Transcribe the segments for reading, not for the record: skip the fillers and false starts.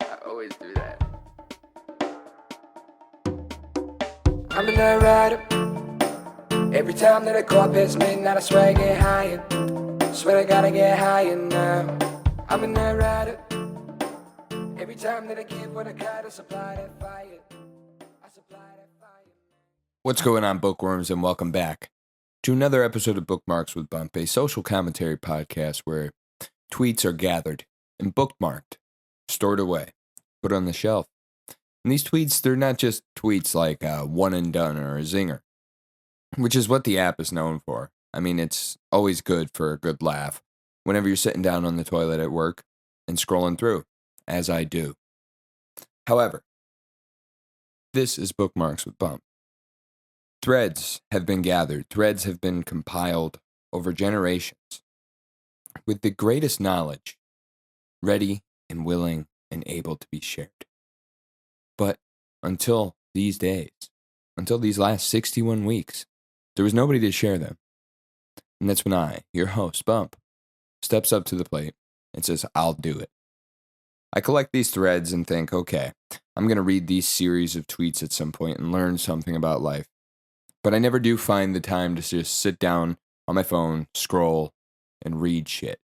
I always do that. I'm a night rider. Every time that I go up past midnight, I swear I get higher. Swear I gotta get higher now. I'm a night rider. Every time that I give what I got, I supply that fire. I supply that fire. What's going on, bookworms, and welcome back to another episode of Bookmarks with Bump, a social commentary podcast where tweets are gathered and bookmarked, stored away, put on the shelf. And these tweets, they're not just tweets like one and done or a zinger, which is what the app is known for. I mean, it's always good for a good laugh whenever you're sitting down on the toilet at work and scrolling through, as I do. However, this is Bookmarks with Bump. Threads have been gathered, threads have been compiled over generations with the greatest knowledge, ready and willing and able to be shared. But until these days, until these last 61 weeks, there was nobody to share them. And that's when I, your host, Bump, steps up to the plate and says, I'll do it. I collect these threads and think, okay, I'm going to read these series of tweets at some point and learn something about life. But I never do find the time to just sit down on my phone, scroll, and read shit.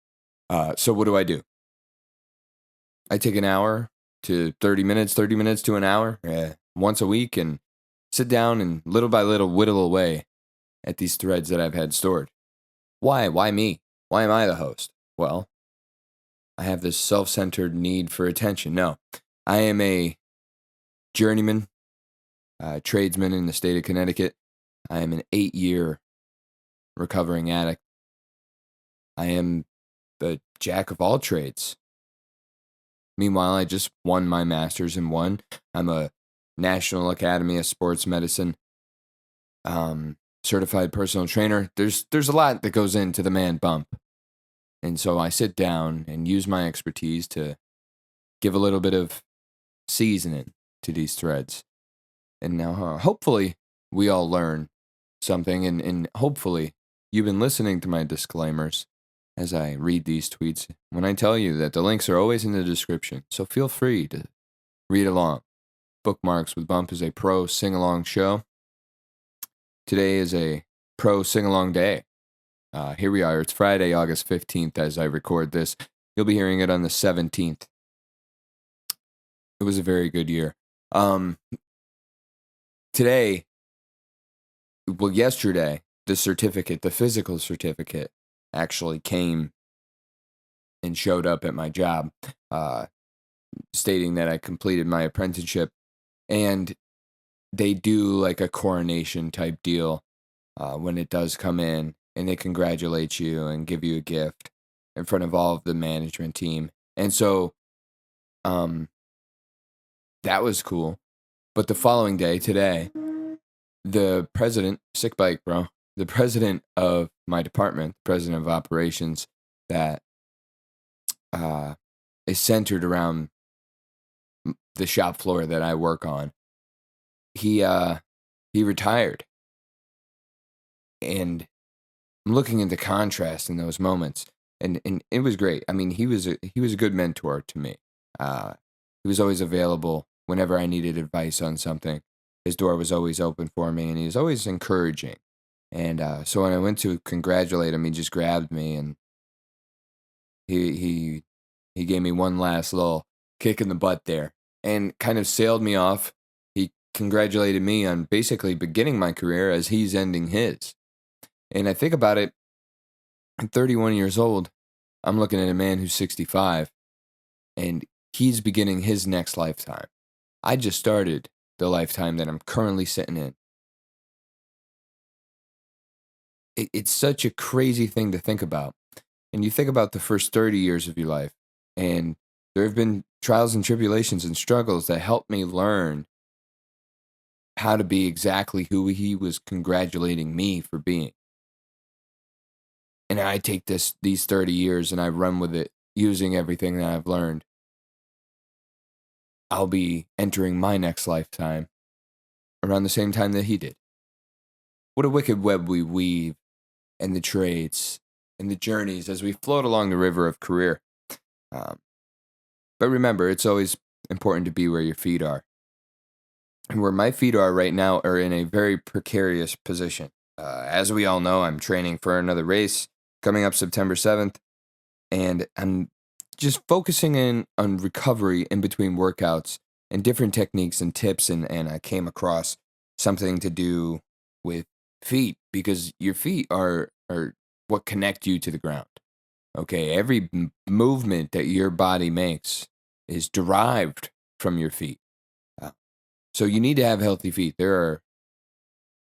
So what do? I take an hour to 30 minutes to an hour once a week and sit down and little by little whittle away at these threads that I've had stored. Why? Why me? Why am I the host? Well, I have this self-centered need for attention. No, I am a journeyman, tradesman in the state of Connecticut. I am an 8-year recovering addict. I am the jack of all trades. Meanwhile, I just won my master's in one. I'm a National Academy of Sports Medicine certified personal trainer. There's a lot that goes into the man bump. And so I sit down and use my expertise to give a little bit of seasoning to these threads. And now, hopefully, we all learn something. And hopefully, you've been listening to my disclaimers as I read these tweets when I tell you that the links are always in the description. So feel free to read along. Bookmarks with Bump is a pro sing-along show. Today is a pro sing-along day. Here we are. It's Friday, August 15th as I record this. You'll be hearing it on the 17th. It was a very good year. Yesterday, the physical certificate, actually came and showed up at my job, stating that I completed my apprenticeship. And they do like a coronation type deal when it does come in, and they congratulate you and give you a gift in front of all of the management team. And so that was cool. But the following day, today, the president, sick bike, bro, the president of my department, president of operations, that is centered around the shop floor that I work on, he retired. And I'm looking at the contrast in those moments, and it was great. I mean, he was a good mentor to me. He was always available whenever I needed advice on something. His door was always open for me, and he was always encouraging. And so when I went to congratulate him, he just grabbed me and he gave me one last little kick in the butt there and kind of sailed me off. He congratulated me on basically beginning my career as he's ending his. And I think about it, I'm 31 years old. I'm looking at a man who's 65, and he's beginning his next lifetime. I just started the lifetime that I'm currently sitting in. It's such a crazy thing to think about. And you think about the first 30 years of your life, and there have been trials and tribulations and struggles that helped me learn how to be exactly who he was congratulating me for being. And I take these 30 years and I run with it using everything that I've learned. I'll be entering my next lifetime around the same time that he did. What a wicked web we weave, and the trades and the journeys as we float along the river of career. But remember, it's always important to be where your feet are. And where my feet are right now are in a very precarious position. As we all know, I'm training for another race coming up September 7th, and I'm just focusing in on recovery in between workouts and different techniques and tips. And I came across something to do with feet, because your feet are what connect you to the ground. Okay, every movement that your body makes is derived from your feet. Uh, So you need to have healthy feet. There are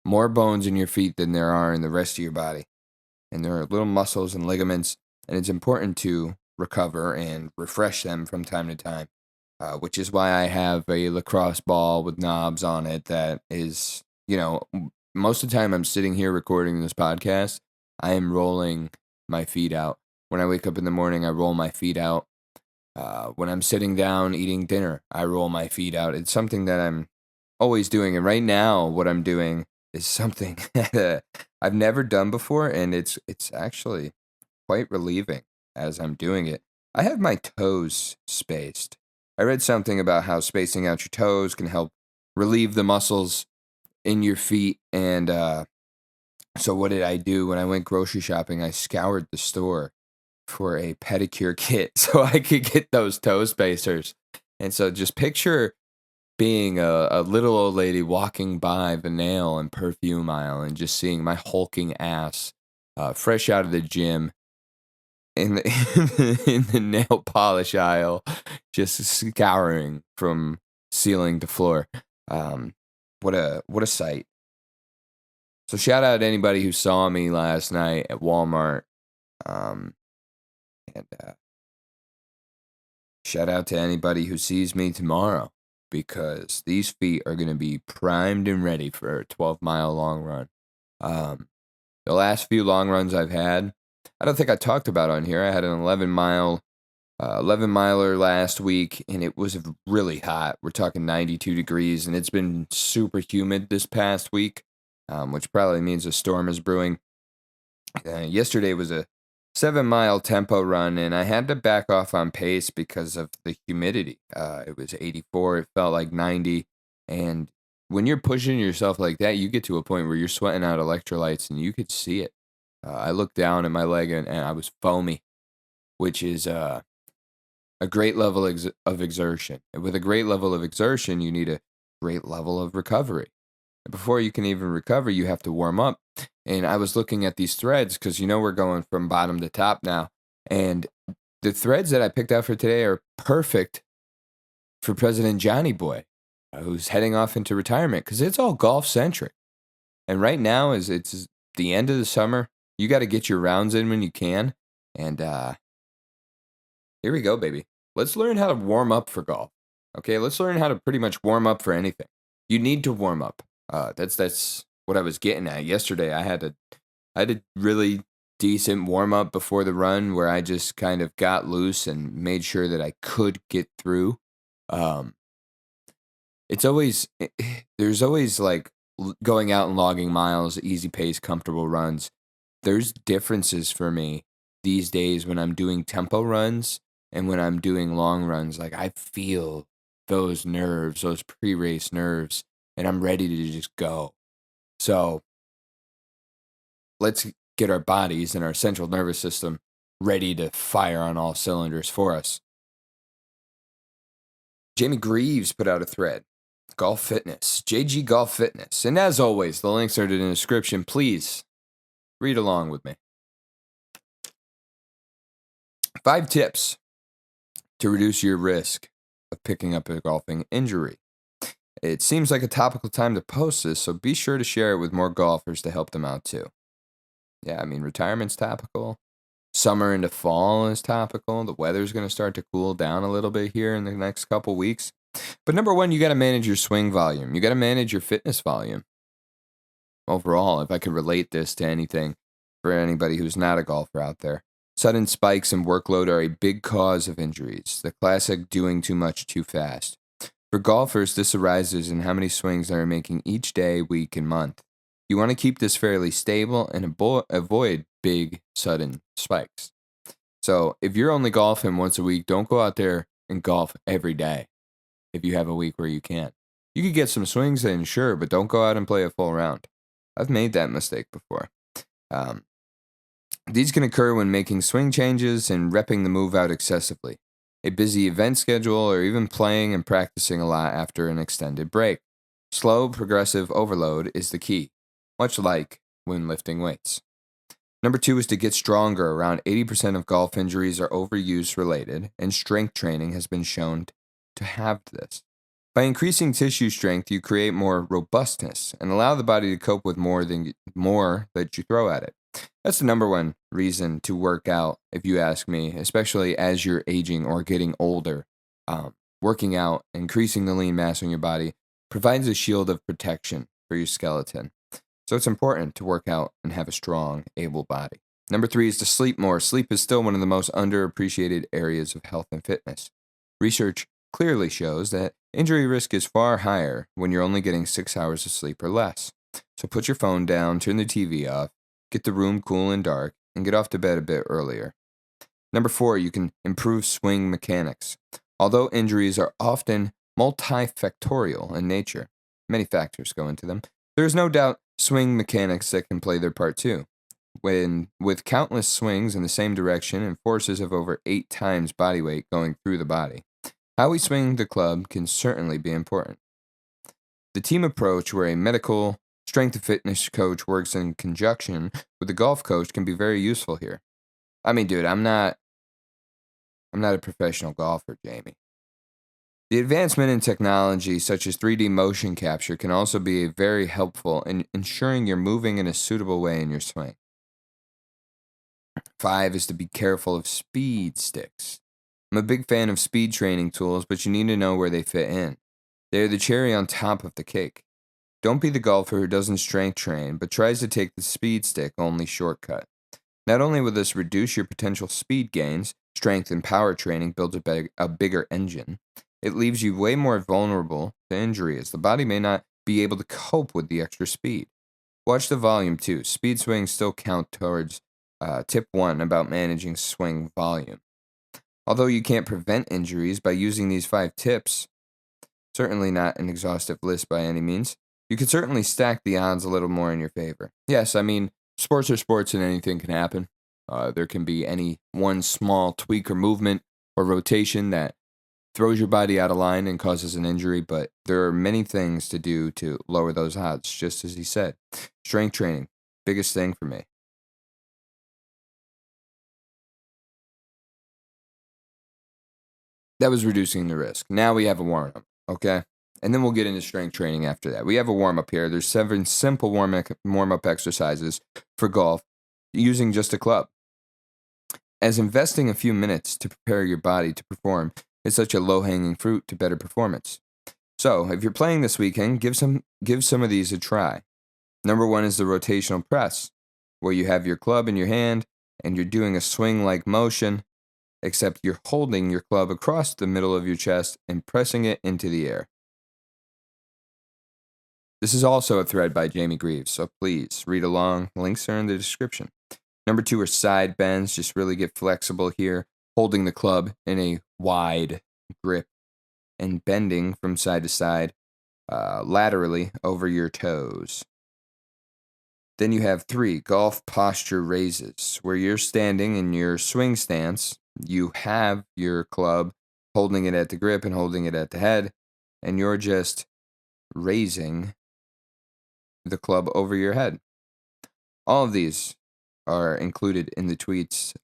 more bones in your feet than there are in the rest of your body. And there are little muscles and ligaments, and it's important to recover and refresh them from time to time, which is why I have a lacrosse ball with knobs on it that is, most of the time I'm sitting here recording this podcast, I am rolling my feet out. When I wake up in the morning, I roll my feet out. When I'm sitting down eating dinner, I roll my feet out. It's something that I'm always doing. And right now, what I'm doing is something that I've never done before, and it's actually quite relieving as I'm doing it. I have my toes spaced. I read something about how spacing out your toes can help relieve the muscles in your feet. And so what did I do when I went grocery shopping? I scoured the store for a pedicure kit so I could get those toe spacers. And so just picture being a little old lady walking by the nail and perfume aisle and just seeing my hulking ass fresh out of the gym in the, in the nail polish aisle, just scouring from ceiling to floor. What a sight. So shout out to anybody who saw me last night at Walmart. And shout out to anybody who sees me tomorrow, because these feet are going to be primed and ready for a 12-mile long run. The last few long runs I've had, I don't think I talked about on here. I had an 11-miler last week, and it was really hot. We're talking 92 degrees, and it's been super humid this past week, which probably means a storm is brewing. Yesterday was a 7-mile tempo run, and I had to back off on pace because of the humidity. It was 84. It felt like 90. And when you're pushing yourself like that, you get to a point where you're sweating out electrolytes, and you could see it. I looked down at my leg, and I was foamy, which is a great level of exertion. And with a great level of exertion, you need a great level of recovery. Before you can even recover, you have to warm up. And I was looking at these threads because, we're going from bottom to top now. And the threads that I picked out for today are perfect for President Johnny Boy, who's heading off into retirement, because it's all golf centric. And right now, it's the end of the summer. You got to get your rounds in when you can. And here we go, baby. Let's learn how to warm up for golf. Okay, let's learn how to pretty much warm up for anything. You need to warm up. That's what I was getting at yesterday. I had a really decent warm up before the run where I just kind of got loose and made sure that I could get through. There's always like going out and logging miles, easy pace, comfortable runs. There's differences for me these days when I'm doing tempo runs and when I'm doing long runs. Like, I feel those nerves, those pre-race nerves, and I'm ready to just go. So let's get our bodies and our central nervous system ready to fire on all cylinders for us. Jamie Greaves put out a thread. Golf Fitness, JG Golf Fitness. And as always, the links are in the description. Please read along with me. 5 tips to reduce your risk of picking up a golfing injury. It seems like a topical time to post this, so be sure to share it with more golfers to help them out too. Yeah, retirement's topical. Summer into fall is topical. The weather's going to start to cool down a little bit here in the next couple weeks. But number one, you got to manage your swing volume. You got to manage your fitness volume. Overall, if I could relate this to anything for anybody who's not a golfer out there, sudden spikes in workload are a big cause of injuries. The classic doing too much too fast. For golfers, this arises in how many swings they are making each day, week, and month. You want to keep this fairly stable and avoid big, sudden spikes. So if you're only golfing once a week, don't go out there and golf every day if you have a week where you can't. You could get some swings in, sure, but don't go out and play a full round. I've made that mistake before. Um, these can occur when making swing changes and repping the move out excessively, a busy event schedule, or even playing and practicing a lot after an extended break. Slow, progressive overload is the key, much like when lifting weights. Number 2 is to get stronger. Around 80% of golf injuries are overuse related, and strength training has been shown to have this. By increasing tissue strength, you create more robustness and allow the body to cope with more that you throw at it. That's the number one reason to work out, if you ask me, especially as you're aging or getting older. Working out, increasing the lean mass on your body, provides a shield of protection for your skeleton. So it's important to work out and have a strong, able body. Number 3 is to sleep more. Sleep is still one of the most underappreciated areas of health and fitness. Research clearly shows that injury risk is far higher when you're only getting 6 hours of sleep or less. So put your phone down, turn the TV off, get the room cool and dark, and get off to bed a bit earlier. Number 4, you can improve swing mechanics. Although injuries are often multifactorial in nature, many factors go into them, there is no doubt swing mechanics that can play their part too. With countless swings in the same direction and forces of over 8 times body weight going through the body, how we swing the club can certainly be important. The team approach, where a medical strength and fitness coach works in conjunction with the golf coach, can be very useful here. I mean, dude, I'm not a professional golfer, Jamie. The advancement in technology, such as 3D motion capture, can also be very helpful in ensuring you're moving in a suitable way in your swing. 5 is to be careful of speed sticks. I'm a big fan of speed training tools, but you need to know where they fit in. They are the cherry on top of the cake. Don't be the golfer who doesn't strength train, but tries to take the speed stick only shortcut. Not only will this reduce your potential speed gains, strength and power training builds a bigger engine, it leaves you way more vulnerable to injury, as the body may not be able to cope with the extra speed. Watch the volume too. Speed swings still count towards tip 1 about managing swing volume. Although you can't prevent injuries by using these 5 tips, certainly not an exhaustive list by any means, you could certainly stack the odds a little more in your favor. Yes, I mean, sports are sports and anything can happen. There can be any one small tweak or movement or rotation that throws your body out of line and causes an injury, but there are many things to do to lower those odds, just as he said. Strength training, biggest thing for me. That was reducing the risk. Now we have a warm-up, okay? And then we'll get into strength training after that. We have a warm-up here. There's 7 simple warm-up exercises for golf using just a club. As investing a few minutes to prepare your body to perform is such a low-hanging fruit to better performance. So, if you're playing this weekend, give some of these a try. Number 1 is the rotational press, where you have your club in your hand and you're doing a swing-like motion, except you're holding your club across the middle of your chest and pressing it into the air. This is also a thread by Jamie Greaves, so please read along. Links are in the description. Number 2 are side bends. Just really get flexible here, holding the club in a wide grip and bending from side to side laterally over your toes. Then you have 3 golf posture raises, where you're standing in your swing stance. You have your club holding it at the grip and holding it at the head, and you're just raising the club over your head. All of these are included in the tweets.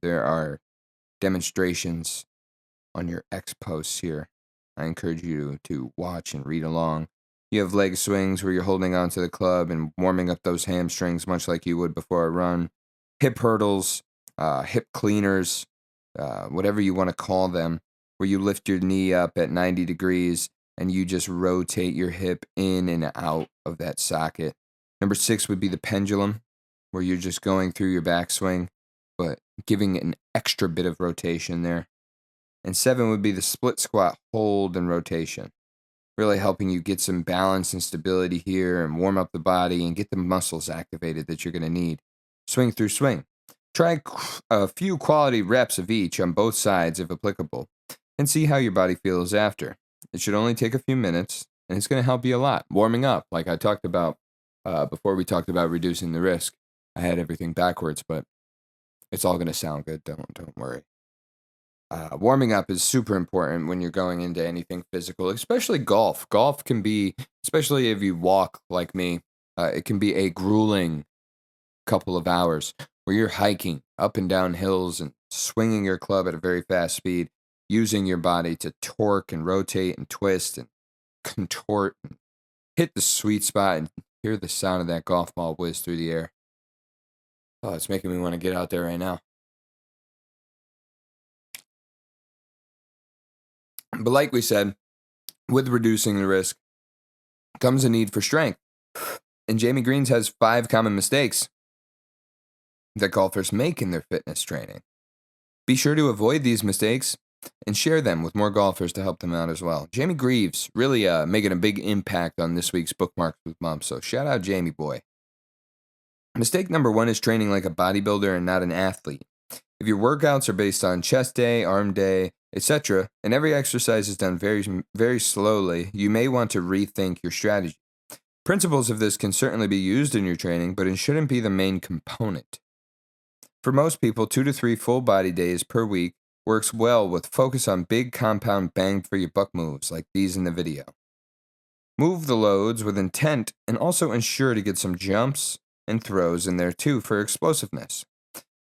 There are demonstrations on your X posts here. I encourage you to watch and read along. You have leg swings where you're holding onto the club and warming up those hamstrings much like you would before a run. Hip hurdles, hip cleaners, whatever you want to call them, where you lift your knee up at 90 degrees and you just rotate your hip in and out of that socket. Number 6 would be the pendulum, where you're just going through your backswing, but giving an extra bit of rotation there. And 7 would be the split squat hold and rotation, really helping you get some balance and stability here and warm up the body and get the muscles activated that you're going to need. Swing through swing. Try a few quality reps of each on both sides if applicable. and see how your body feels after. It should only take a few minutes, and it's going to help you a lot. Warming up, like I talked about before we talked about reducing the risk. I had everything backwards, but it's all going to sound good. Don't worry. Warming up is super important when you're going into anything physical, especially golf. Golf can be, especially if you walk like me, it can be a grueling couple of hours where you're hiking up and down hills and swinging your club at a very fast speed, using your body to torque and rotate and twist and contort and hit the sweet spot and hear the sound of that golf ball whiz through the air. Oh, it's making me want to get out there right now. But like we said, with reducing the risk comes a need for strength. And Jamie Greens has 5 common mistakes that golfers make in their fitness training. Be sure to avoid these mistakes and share them with more golfers to help them out as well. Jamie Greaves really making a big impact on this week's Bookmarks with Bump, so shout out Jamie boy. Mistake number 1 is training like a bodybuilder and not an athlete. If your workouts are based on chest day, arm day, etc., and every exercise is done very, very slowly, you may want to rethink your strategy. Principles of this can certainly be used in your training, but it shouldn't be the main component. For most people, 2 to 3 full body days per week works well with focus on big compound bang for your buck moves like these in the video. Move the loads with intent and also ensure to get some jumps and throws in there too for explosiveness.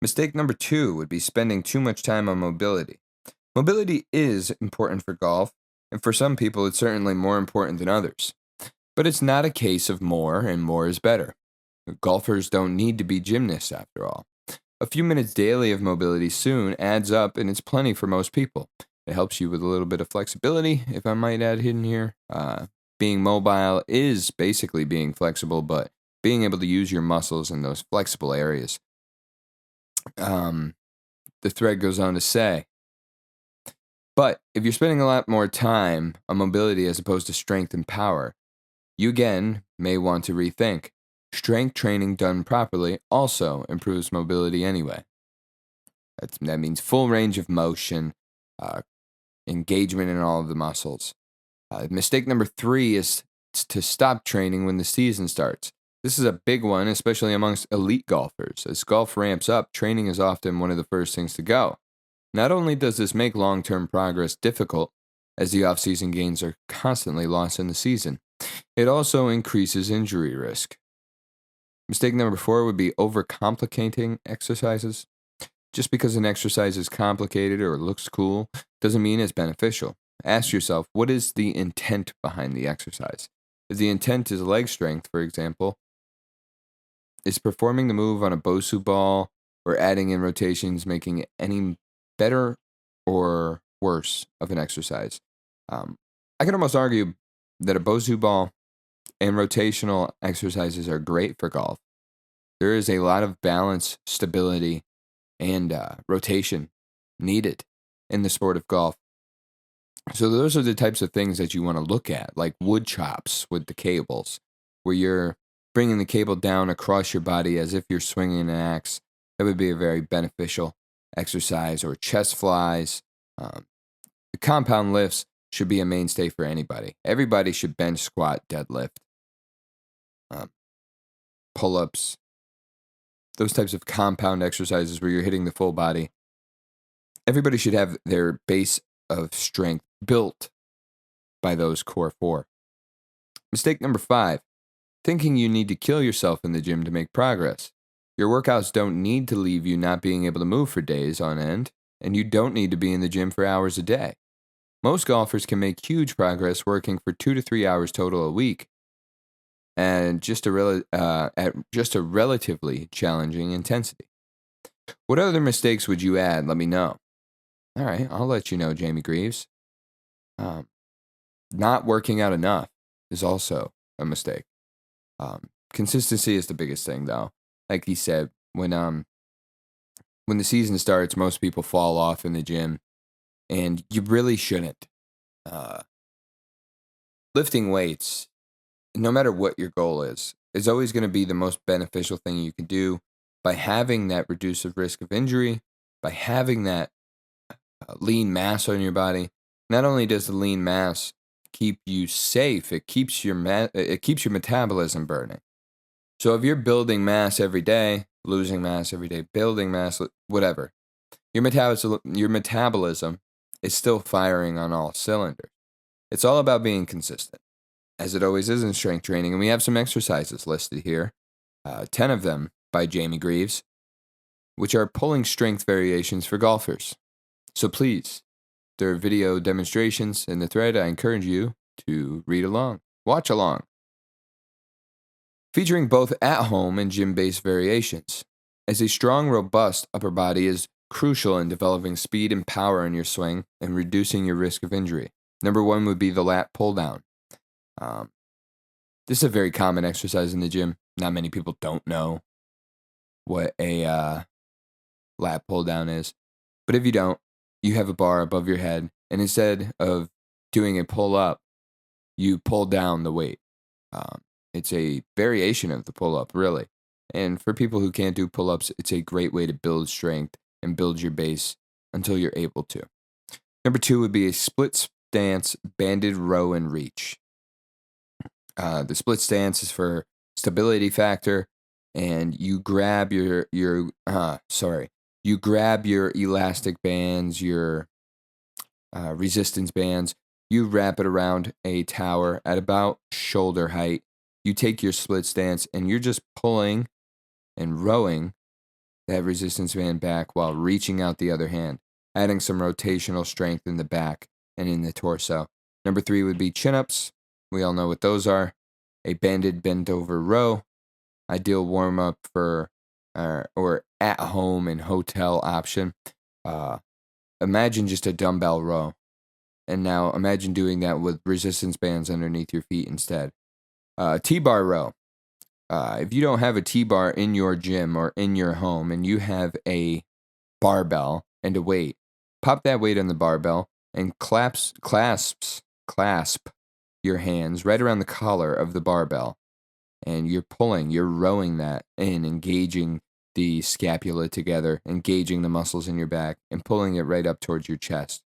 Mistake number 2 would be spending too much time on mobility. Mobility is important for golf, and for some people it's certainly more important than others. But it's not a case of more and more is better. Golfers don't need to be gymnasts after all. A few minutes daily of mobility soon adds up, and it's plenty for most people. It helps you with a little bit of flexibility, if I might add hidden here. Being mobile is basically being flexible, but being able to use your muscles in those flexible areas. The thread goes on to say, but if you're spending a lot more time on mobility as opposed to strength and power, you again may want to rethink. Strength training done properly also improves mobility anyway. That means full range of motion, engagement in all of the muscles. Mistake number 3 is to stop training when the season starts. This is a big one, especially amongst elite golfers. As golf ramps up, training is often one of the first things to go. Not only does this make long-term progress difficult, as the off-season gains are constantly lost in the season, it also increases injury risk. Mistake number 4 would be overcomplicating exercises. Just because an exercise is complicated or looks cool doesn't mean it's beneficial. Ask yourself, what is the intent behind the exercise? If the intent is leg strength, for example, is performing the move on a Bosu ball or adding in rotations making it any better or worse of an exercise? I can almost argue that a Bosu ball and rotational exercises are great for golf. There is a lot of balance, stability, and rotation needed in the sport of golf. So those are the types of things that you want to look at, like wood chops with the cables, where you're bringing the cable down across your body as if you're swinging an axe. That would be a very beneficial exercise. Or chest flies. The compound lifts should be a mainstay for anybody. Everybody should bench, squat, deadlift, pull-ups, those types of compound exercises where you're hitting the full body. Everybody should have their base of strength built by those core 4. Mistake number 5, thinking you need to kill yourself in the gym to make progress. Your workouts don't need to leave you not being able to move for days on end, and you don't need to be in the gym for hours a day. Most golfers can make huge progress working for 2 to 3 hours total a week, and at just a relatively challenging intensity. What other mistakes would you add? Let me know. All right, I'll let you know, Jamie Greaves. Not working out enough is also a mistake. Consistency is the biggest thing, though. Like he said, when the season starts, most people fall off in the gym, and you really shouldn't. Lifting weights, no matter what your goal is always going to be the most beneficial thing you can do by having that reduced risk of injury, by having that lean mass on your body. Not only does the lean mass keep you safe, it keeps your metabolism burning. So if you're building mass every day, losing mass every day, building mass, whatever, your metabolism is still firing on all cylinders. It's all about being consistent, as it always is in strength training. And we have some exercises listed here, 10 of them by Jamie Greaves, which are pulling strength variations for golfers. So please, there are video demonstrations in the thread. I encourage you to read along, watch along. Featuring both at-home and gym-based variations, as a strong, robust upper body is crucial in developing speed and power in your swing and reducing your risk of injury. Number 1 would be the lat pull down. This is a very common exercise in the gym. Not many people don't know what a lat pull down is. But if you don't, you have a bar above your head, and instead of doing a pull up, you pull down the weight. It's a variation of the pull up, really. And for people who can't do pull ups, it's a great way to build strength and build your base until you're able to. Number 2 would be a split stance banded row and reach. The split stance is for stability factor, and you grab your elastic bands, your resistance bands. You wrap it around a tower at about shoulder height. You take your split stance and you're just pulling and rowing that resistance band back while reaching out the other hand, adding some rotational strength in the back and in the torso. Number 3 would be chin-ups. We all know what those are. A banded bent over row. Ideal warm-up for or at-home and hotel option. Imagine just a dumbbell row. And now imagine doing that with resistance bands underneath your feet instead. T-bar row. If you don't have a T-bar in your gym or in your home and you have a barbell and a weight, pop that weight on the barbell and clasp your hands right around the collar of the barbell. And you're rowing that in, engaging the scapula together, engaging the muscles in your back, and pulling it right up towards your chest.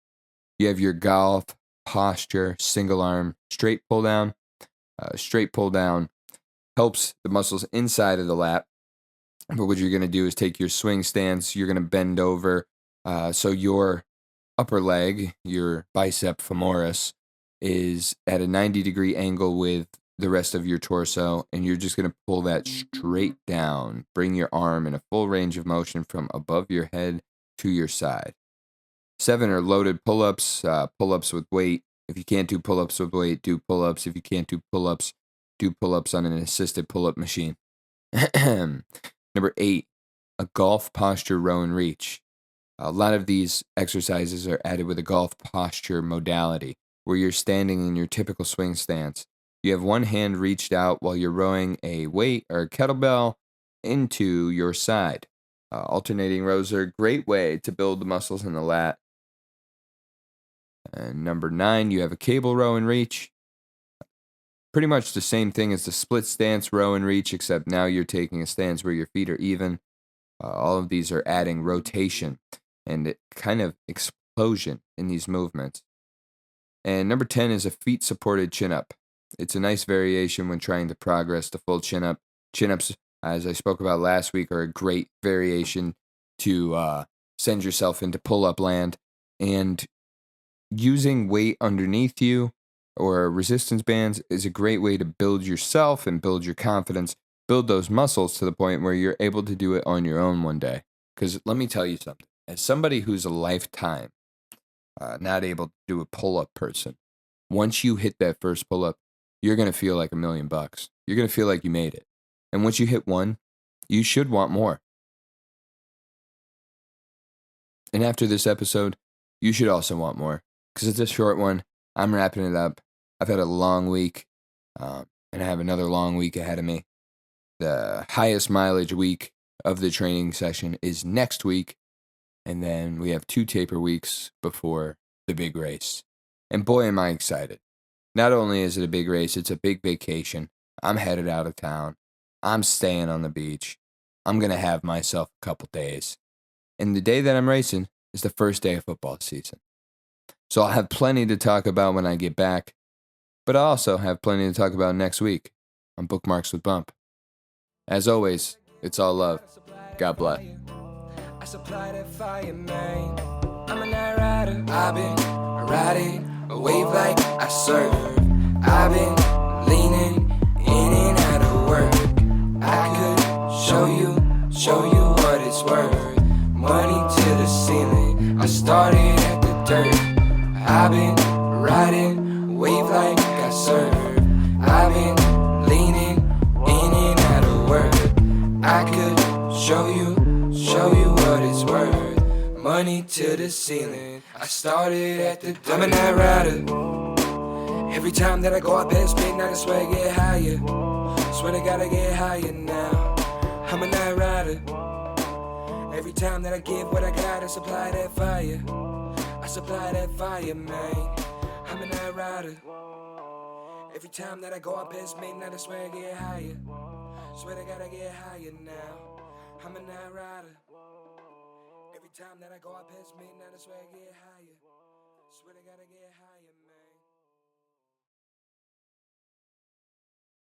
You have your golf posture, single arm, straight pull down. Straight pull down helps the muscles inside of the lat. But what you're going to do is take your swing stance, you're going to bend over so your upper leg, your bicep femoris, is at a 90-degree angle with the rest of your torso, and you're just going to pull that straight down. Bring your arm in a full range of motion from above your head to your side. 7 are loaded pull-ups, pull-ups with weight. If you can't do pull-ups with weight, do pull-ups. If you can't do pull-ups on an assisted pull-up machine. Number 8, a golf posture row and reach. A lot of these exercises are added with a golf posture modality, where you're standing in your typical swing stance. You have one hand reached out while you're rowing a weight or a kettlebell into your side. Alternating rows are a great way to build the muscles in the lat. And number 9, you have a cable row and reach. Pretty much the same thing as the split stance row and reach, except now you're taking a stance where your feet are even. All of these are adding rotation and kind of explosion in these movements. And number 10 is a feet-supported chin-up. It's a nice variation when trying to progress to full chin-up. Chin-ups, as I spoke about last week, are a great variation to send yourself into pull-up land. And using weight underneath you or resistance bands is a great way to build yourself and build your confidence, build those muscles to the point where you're able to do it on your own one day. Because let me tell you something. As somebody who's a lifetime not able to do a pull-up person, once you hit that first pull-up, you're going to feel like $1 million. You're going to feel like you made it. And once you hit one, you should want more. And after this episode, you should also want more. Because it's a short one. I'm wrapping it up. I've had a long week, and I have another long week ahead of me. The highest mileage week of the training session is next week, and then we have 2 taper weeks before the big race. And boy, am I excited. Not only is it a big race, it's a big vacation. I'm headed out of town. I'm staying on the beach. I'm going to have myself a couple days. And the day that I'm racing is the first day of football season. So I'll have plenty to talk about when I get back, but I'll also have plenty to talk about next week on Bookmarks with Bump. As always, it's all love. God bless. I supply that fire, man. I'm a night rider. I've been riding a wave like I surf. I've been leaning in and out of work. I could show you what it's worth. Money to the ceiling. I started at the dirt. I've been riding a wave like I surf. I've been leaning in and out of work. I could show you what it's worth. Money to the ceiling. I started at the dirt. I'm a night rider. Every time that I go up past midnight, I swear I get higher. Swear I gotta get higher now. I'm a night rider. Every time that I give what I got, I supply that fire. I supply that fire, man. I'm a night rider. Every time that I go up past midnight, I swear I get higher. Swear I gotta get higher now. I'm a night rider. Every time that I go up past midnight, I swear I get higher. Swear I gotta get higher, man.